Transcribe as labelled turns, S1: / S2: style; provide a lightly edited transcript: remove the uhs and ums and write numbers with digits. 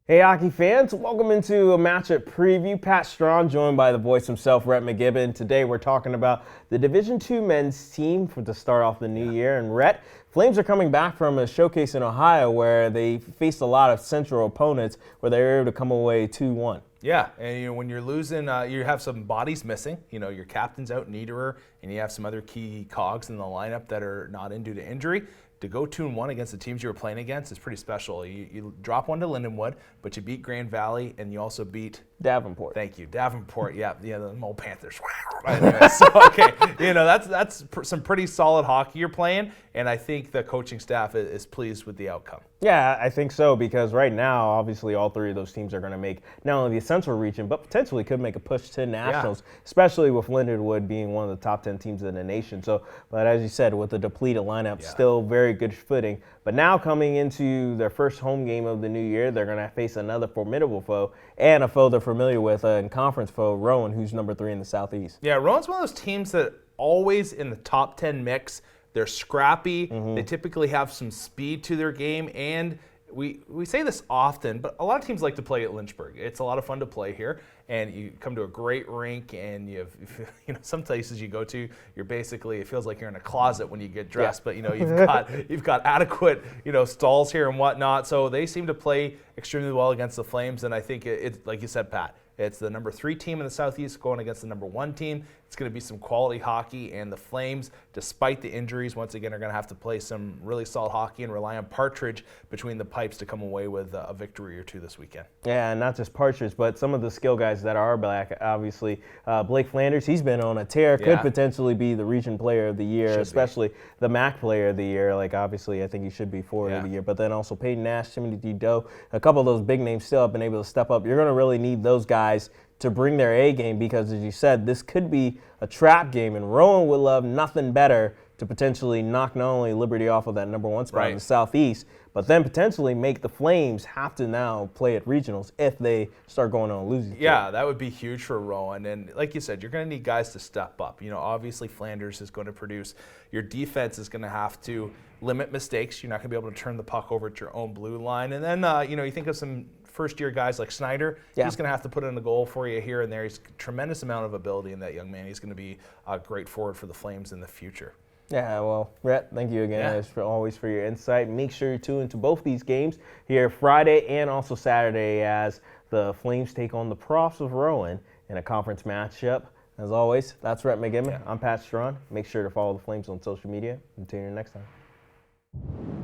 S1: Hey hockey fans, welcome into a matchup preview. Pat Strong joined by the voice himself, Rhett McGibbon. Today we're talking about the Division II men's team to start off the new year. And Rhett, Flames are coming back from a showcase in Ohio where they faced a lot of central opponents where they were able to come away 2-1.
S2: Yeah, and when you're losing, you have some bodies missing. Your captain's out, Niederer, and you have some other key cogs in the lineup that are not in due to injury. To go 2-1 against the teams you were playing against is pretty special. You drop one to Lindenwood, but you beat Grand Valley, and you also beat
S1: Davenport.
S2: Thank you, Davenport. Yeah, the Mole Panthers. So okay, that's some pretty solid hockey you're playing, and I think the coaching staff is pleased with the outcome.
S1: Yeah, I think so, because right now, obviously, all three of those teams are going to make not only the Central region, but potentially could make a push to nationals, especially with Lindenwood being one of the top 10 teams in the nation. So, but as you said, with the depleted lineup, still very good footing. But now coming into their first home game of the new year, they're going to face another formidable foe and a foe they're familiar with, in conference foe, Rowan, who's number 3 in the Southeast.
S2: Yeah, Rowan's one of those teams that always in the top 10 mix. They're scrappy. They typically have some speed to their game, and we say this often, but a lot of teams like to play at Lynchburg. It's a lot of fun to play here, and you come to a great rink, and some places you go to, you're basically, it feels like you're in a closet when you get dressed, but you've got adequate stalls here and whatnot. So they seem to play extremely well against the Flames, and I think it's like you said, Pat. It's the number 3 team in the Southeast going against the number 1 team. It's going to be some quality hockey, and the Flames, despite the injuries, once again are going to have to play some really solid hockey and rely on Partridge between the pipes to come away with a victory or two this weekend.
S1: Yeah, and not just Partridge, but some of the skill guys that are back. Obviously, Blake Flanders, he's been on a tear, could potentially be the region player of the year, especially the MAC player of the year. Like, obviously, I think he should be forward of the year. But then also Peyton Nash, Timothy Doe, a couple of those big names still have been able to step up. You're going to really need those guys to bring their A game, because as you said, this could be a trap game, and Rowan would love nothing better to potentially knock not only Liberty off of that number 1 spot in the Southeast, but then potentially make the Flames have to now play at regionals if they start going on a losing.
S2: Yeah, that would be huge for Rowan. And like you said, you're going to need guys to step up. Obviously Flanders is going to produce. Your defense is going to have to limit mistakes. You're not going to be able to turn the puck over at your own blue line. And then, you think of some first-year guys like Snyder. He's going to have to put in a goal for you here and there. He's a tremendous amount of ability in that young man. He's going to be a great forward for the Flames in the future.
S1: Yeah, well, Rhett, thank you again as always for your insight. Make sure you tune into both these games here Friday and also Saturday as the Flames take on the Profs of Rowan in a conference matchup. As always, that's Rhett McGibbon. I'm Pat Strong. Make sure to follow the Flames on social media and tune in next time.